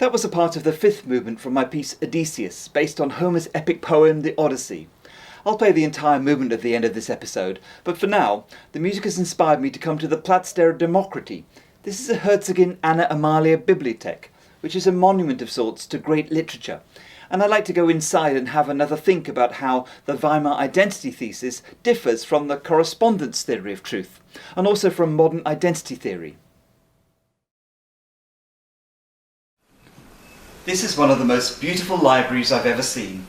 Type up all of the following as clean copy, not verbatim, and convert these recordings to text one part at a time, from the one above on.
That was a part of the fifth movement from my piece Odysseus, based on Homer's epic poem The Odyssey. I'll play the entire movement at the end of this episode, but for now, the music has inspired me to come to the Platz der Demokratie. This is a Herzogin Anna Amalia Bibliothek, which is a monument of sorts to great literature, and I'd like to go inside and have another think about how the Weimar Identity Thesis differs from the Correspondence Theory of Truth, and also from modern identity theory. This is one of the most beautiful libraries I've ever seen.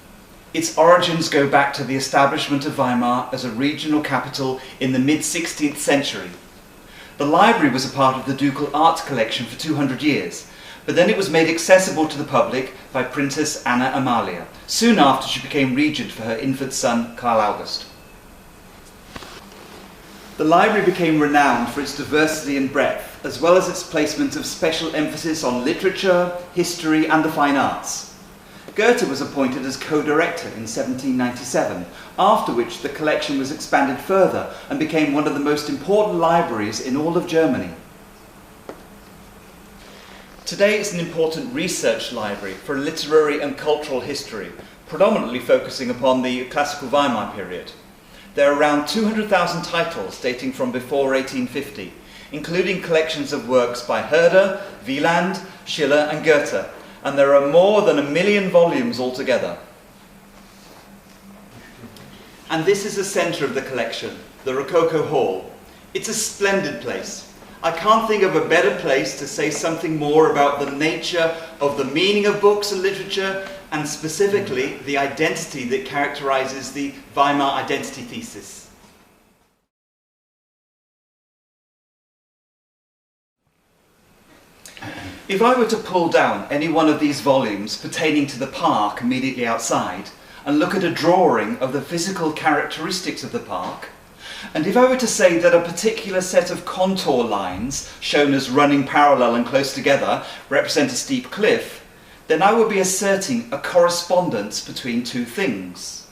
Its origins go back to the establishment of Weimar as a regional capital in the mid-16th century. The library was a part of the ducal art collection for 200 years, but then it was made accessible to the public by Princess Anna Amalia, soon after she became regent for her infant son Karl August. The library became renowned for its diversity and breadth, as well as its placement of special emphasis on literature, history and the fine arts. Goethe was appointed as co-director in 1797, after which the collection was expanded further and became one of the most important libraries in all of Germany. Today it's an important research library for literary and cultural history, predominantly focusing upon the classical Weimar period. There are around 200,000 titles dating from before 1850, including collections of works by Herder, Wieland, Schiller and Goethe, and there are more than 1 million volumes altogether. And this is the centre of the collection, the Rococo Hall. It's a splendid place. I can't think of a better place to say something more about the nature of the meaning of books and literature, and specifically the identity that characterises the Weimar Identity Thesis. If I were to pull down any one of these volumes pertaining to the park immediately outside and look at a drawing of the physical characteristics of the park, and if I were to say that a particular set of contour lines, shown as running parallel and close together, represent a steep cliff, then I would be asserting a correspondence between two things.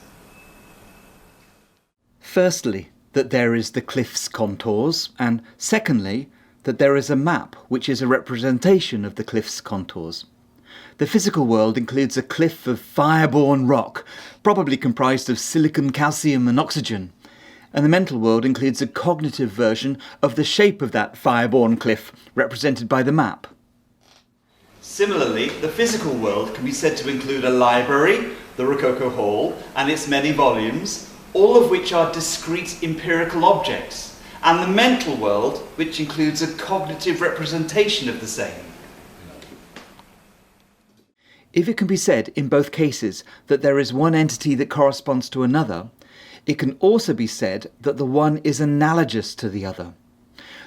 Firstly, that there is the cliff's contours, and secondly, that there is a map which is a representation of the cliff's contours. The physical world includes a cliff of fire-born rock, probably comprised of silicon, calcium and oxygen, and the mental world includes a cognitive version of the shape of that fire-born cliff, represented by the map. Similarly, the physical world can be said to include a library, the Rococo Hall, and its many volumes, all of which are discrete empirical objects, and the mental world, which includes a cognitive representation of the same. If it can be said in both cases that there is one entity that corresponds to another, it can also be said that the one is analogous to the other.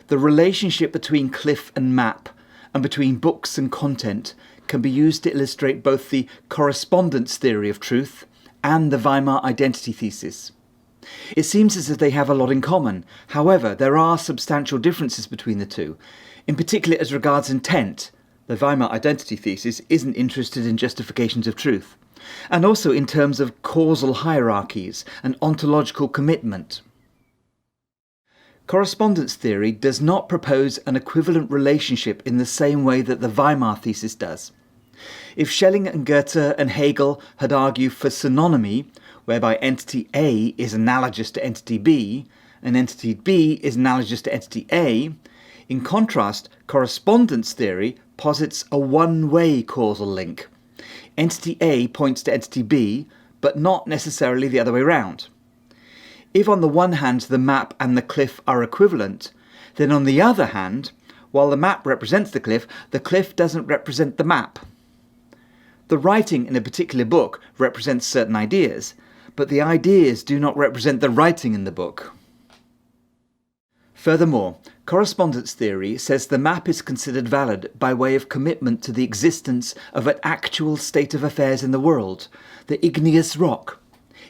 The relationship between cliff and map, and between books and content, can be used to illustrate both the Correspondence Theory of Truth and the Weimar Identity Thesis. It seems as if they have a lot in common. However, there are substantial differences between the two, in particular as regards intent. The Weimar Identity Thesis isn't interested in justifications of truth, and also in terms of causal hierarchies and ontological commitment. Correspondence theory does not propose an equivalent relationship in the same way that the Weimar thesis does. If Schelling and Goethe and Hegel had argued for synonymy, whereby entity A is analogous to entity B, and entity B is analogous to entity A, in contrast, correspondence theory posits a one-way causal link. Entity A points to entity B, but not necessarily the other way round. If on the one hand the map and the cliff are equivalent, then on the other hand, while the map represents the cliff doesn't represent the map. The writing in a particular book represents certain ideas, but the ideas do not represent the writing in the book. Furthermore, correspondence theory says the map is considered valid by way of commitment to the existence of an actual state of affairs in the world, the igneous rock.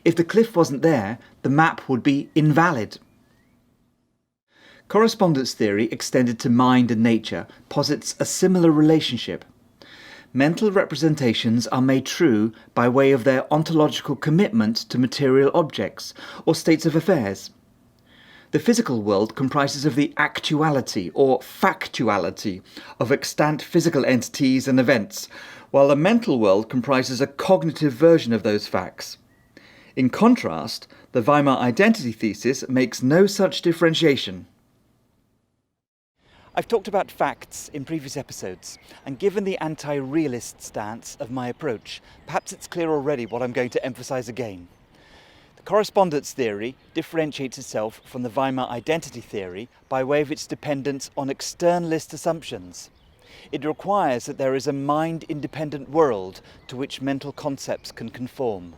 If the cliff wasn't there, the map would be invalid. Correspondence theory, extended to mind and nature, posits a similar relationship. Mental representations are made true by way of their ontological commitment to material objects or states of affairs. The physical world comprises of the actuality or factuality of extant physical entities and events, while the mental world comprises a cognitive version of those facts. In contrast, the Weimar Identity Thesis makes no such differentiation. I've talked about facts in previous episodes, and given the anti-realist stance of my approach, perhaps it's clear already what I'm going to emphasise again. The correspondence theory differentiates itself from the Weimar identity theory by way of its dependence on externalist assumptions. It requires that there is a mind-independent world to which mental concepts can conform.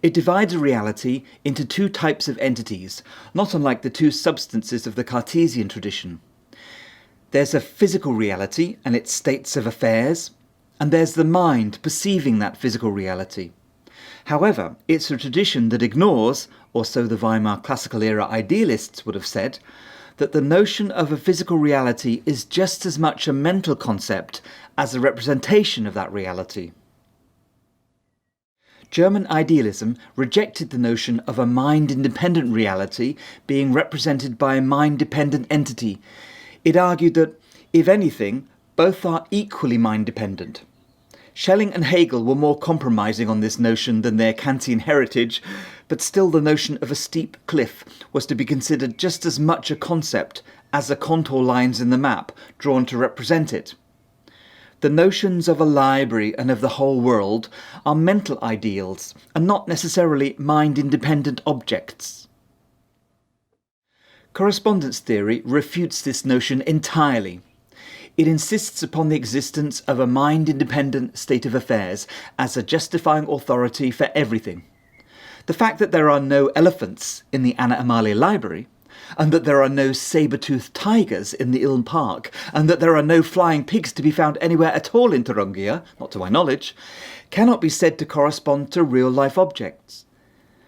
It divides a reality into two types of entities, not unlike the two substances of the Cartesian tradition. There's a physical reality and its states of affairs, and there's the mind perceiving that physical reality. However, it's a tradition that ignores, or so the Weimar classical era idealists would have said, that the notion of a physical reality is just as much a mental concept as a representation of that reality. German idealism rejected the notion of a mind-independent reality being represented by a mind-dependent entity. It argued that, if anything, both are equally mind-dependent. Schelling and Hegel were more compromising on this notion than their Kantian heritage, but still the notion of a steep cliff was to be considered just as much a concept as the contour lines in the map drawn to represent it. The notions of a library and of the whole world are mental ideals and not necessarily mind-independent objects. Correspondence theory refutes this notion entirely. It insists upon the existence of a mind-independent state of affairs as a justifying authority for everything. The fact that there are no elephants in the Anna Amalia Library, and that there are no saber-toothed tigers in the Ilm Park, and that there are no flying pigs to be found anywhere at all in Thuringia, not to my knowledge, cannot be said to correspond to real-life objects.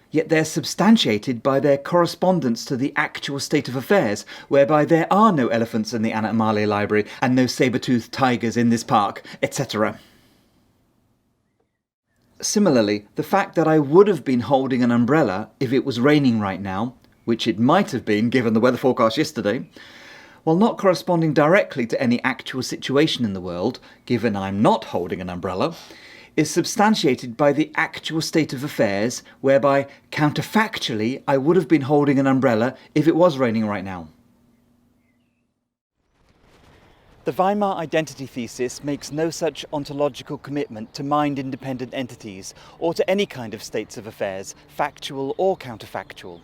Yet they're substantiated by their correspondence to the actual state of affairs, whereby there are no elephants in the Anna Amalia Library, and no saber-toothed tigers in this park, etc. Similarly, the fact that I would have been holding an umbrella if it was raining right now, which it might have been given the weather forecast yesterday, while not corresponding directly to any actual situation in the world, given I'm not holding an umbrella, is substantiated by the actual state of affairs, whereby counterfactually I would have been holding an umbrella if it was raining right now. The Weimar Identity Thesis makes no such ontological commitment to mind-independent entities or to any kind of states of affairs, factual or counterfactual.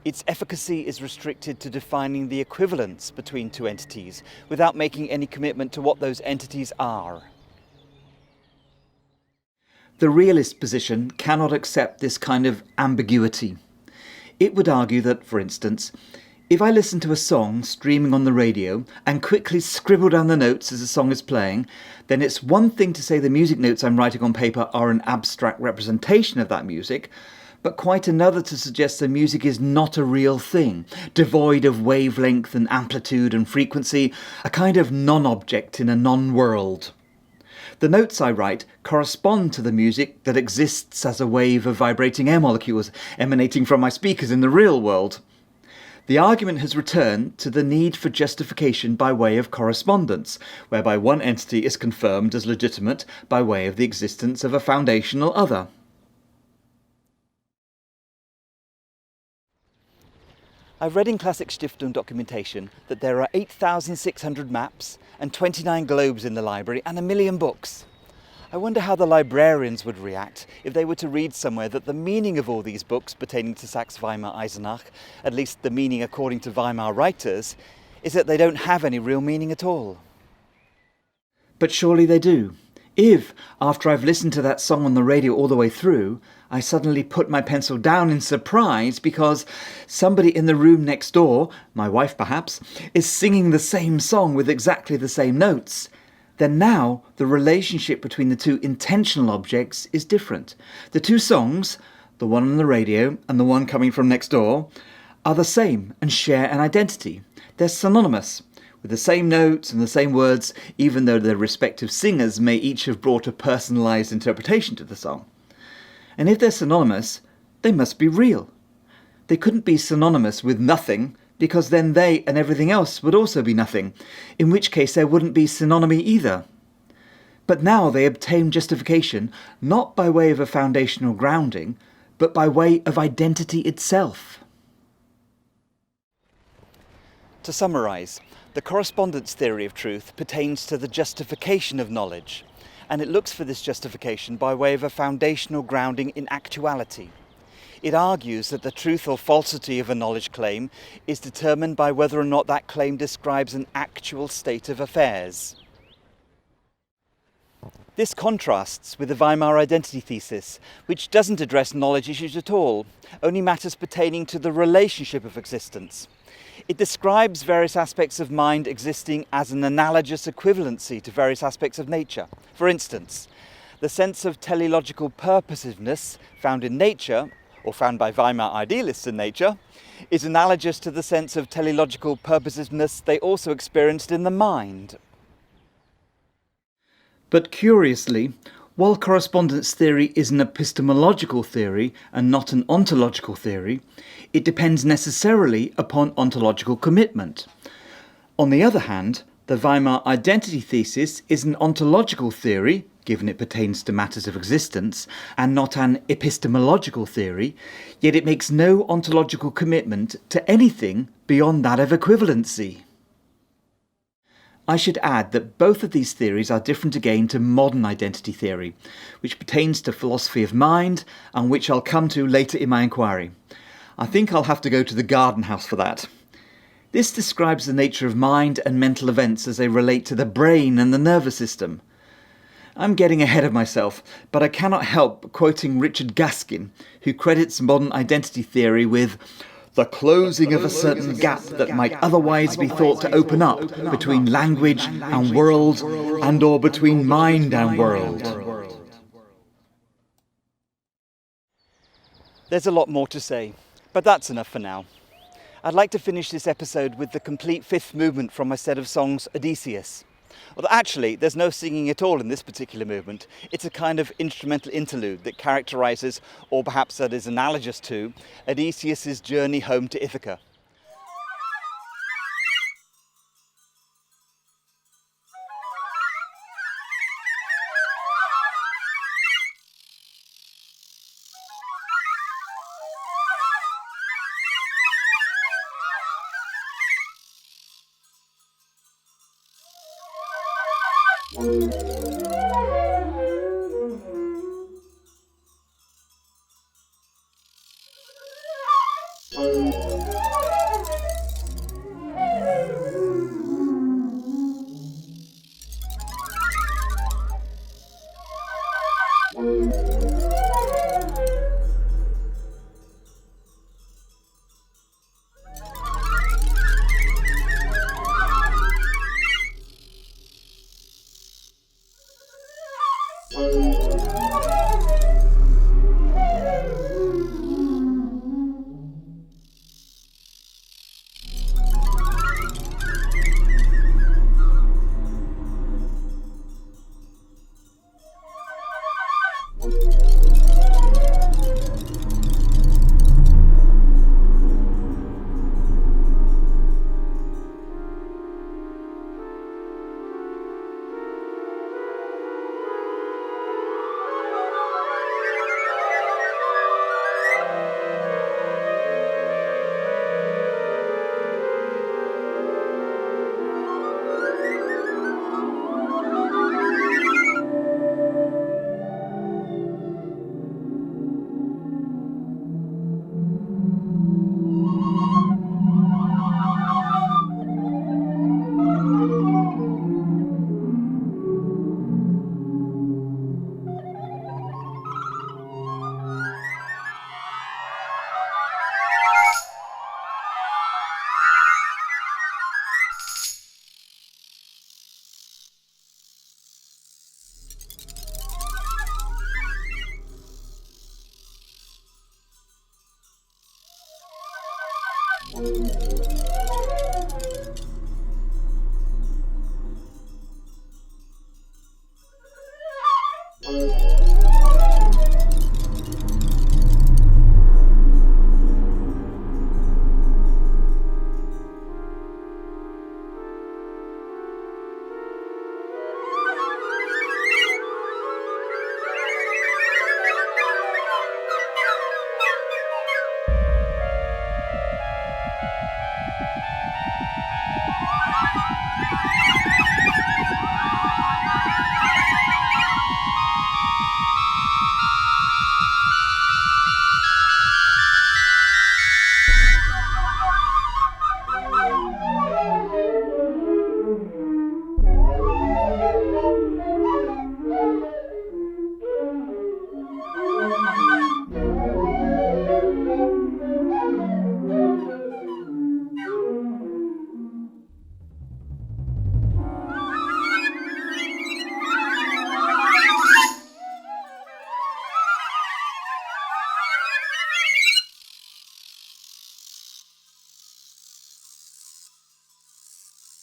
Its efficacy is restricted to defining the equivalence between two entities without making any commitment to what those entities are. The realist position cannot accept this kind of ambiguity. It would argue that, for instance, if I listen to a song streaming on the radio and quickly scribble down the notes as the song is playing, then it's one thing to say the music notes I'm writing on paper are an abstract representation of that music, but quite another to suggest the music is not a real thing, devoid of wavelength and amplitude and frequency, a kind of non-object in a non-world. The notes I write correspond to the music that exists as a wave of vibrating air molecules emanating from my speakers in the real world. The argument has returned to the need for justification by way of correspondence, whereby one entity is confirmed as legitimate by way of the existence of a foundational other. I've read in classic Stiftung documentation that there are 8,600 maps and 29 globes in the library and 1 million books. I wonder how the librarians would react if they were to read somewhere that the meaning of all these books pertaining to Saxe-Weimar-Eisenach, at least the meaning according to Weimar writers, is that they don't have any real meaning at all. But surely they do. If, after I've listened to that song on the radio all the way through, I suddenly put my pencil down in surprise because somebody in the room next door, my wife perhaps, is singing the same song with exactly the same notes, then now the relationship between the two intentional objects is different. The two songs, the one on the radio and the one coming from next door, are the same and share an identity. They're synonymous, with the same notes and the same words, even though their respective singers may each have brought a personalised interpretation to the song. And if they're synonymous, they must be real. They couldn't be synonymous with nothing, because then they and everything else would also be nothing, in which case there wouldn't be synonymy either. But now they obtain justification not by way of a foundational grounding, but by way of identity itself. To summarise, the correspondence theory of truth pertains to the justification of knowledge, and it looks for this justification by way of a foundational grounding in actuality. It argues that the truth or falsity of a knowledge claim is determined by whether or not that claim describes an actual state of affairs. This contrasts with the Weimar Identity Thesis, which doesn't address knowledge issues at all, only matters pertaining to the relationship of existence. It describes various aspects of mind existing as an analogous equivalency to various aspects of nature. For instance, the sense of teleological purposiveness found in nature, or found by Weimar idealists in nature, is analogous to the sense of teleological purposiveness they also experienced in the mind. But curiously, while correspondence theory is an epistemological theory and not an ontological theory, it depends necessarily upon ontological commitment. On the other hand, the Weimar Identity Thesis is an ontological theory, given it pertains to matters of existence, and not an epistemological theory, yet it makes no ontological commitment to anything beyond that of equivalency. I should add that both of these theories are different again to modern identity theory, which pertains to philosophy of mind and which I'll come to later in my inquiry. I think I'll have to go to the garden house for that. This describes the nature of mind and mental events as they relate to the brain and the nervous system. I'm getting ahead of myself, but I cannot help quoting Richard Gaskin, who credits modern identity theory with the closing of a certain gap that might otherwise be thought to open up between language and world, and or between mind and world. There's a lot more to say, but that's enough for now. I'd like to finish this episode with the complete fifth movement from my set of songs Odysseus. Although actually, there's no singing at all in this particular movement. It's a kind of instrumental interlude that characterises, or perhaps that is analogous to, Odysseus' journey home to Ithaca.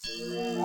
Truth.